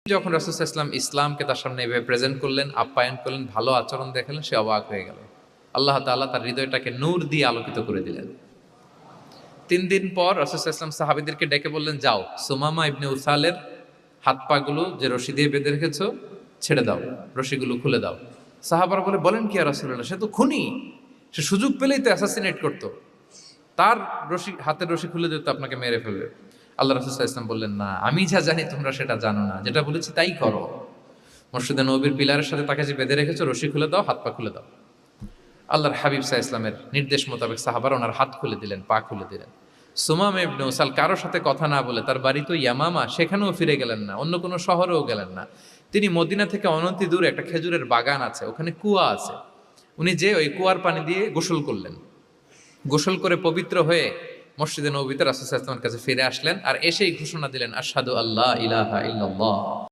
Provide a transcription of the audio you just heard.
যখন রাসূল সাল্লাল্লাহু আলাইহি ওয়াসাল্লাম ইসলামকে তার সামনে এভাবে প্রেজেন্ট করলেন, আপ্যায়ন করলেন, ভালো আচরণ দেখালেন, সে অবাক হয়ে গেল। আল্লাহ তাআলা তার হৃদয়টাকে নূর দিয়ে আলোকিত করে দিলেন। ৩ দিন পর রাসূল সাল্লাল্লাহু আলাইহি ওয়াসাল্লাম সাহাবীদেরকে ডেকে বললেন, যাও সুমামা ইবনে উসালের হাত পাগুলো যে রশি দিয়ে বেঁধে রেখেছো ছেড়ে দাও, রশিগুলো খুলে দাও। সাহাবারা বলেন কি ইয়া রাসূলুল্লাহ, সে তো খুনি, সে সুযোগ পেলেই তো অ্যাসাসিনেট করতো, তার রশি, হাতের রশি খুলে দিতে আপনাকে মেরে ফেলবে। আল্লাহ রাসূল সাল্লাল্লাহু আলাইহি ওয়াসাল্লাম বললেন, না, আমি যা জানি তোমরা সেটা জানো না, যেটা বলেছি তাই করো। মসজিদে নববীর পিলারের সাথে তাকে যে বেঁধে রেখেছো, রশি খুলে দাও, হাত পা খুলে দাও। আল্লাহর হাবিব সাল্লাল্লাহু আলাইহি ওয়াসাল্লামের নির্দেশ মোতাবেক সাহাবারা ওনার হাত খুলে দিলেন, পা খুলে দিলেন। সুমামা ইবনে উসাল কারোর সাথে কথা না বলে, তার বাড়ি তো ইয়ামামা, সেখানেও ফিরে গেলেন না, অন্য কোনো শহরেও গেলেন না। তিনি মদিনা থেকে অনতি দূরে একটা খেজুরের বাগান আছে, ওখানে কুয়া আছে, উনি যে ওই কুয়ার পানি দিয়ে গোসল করলেন। গোসল করে পবিত্র হয়ে মসজিদে নববীতে রাসূল সাল্লাল্লাহু আলাইহি ওয়াসাল্লামের কাছে ফিরে আসলেন, আর এসেই ঘোষণা দিলেন, আশহাদু আল্লা ইলাহা ইল্লাল্লাহ।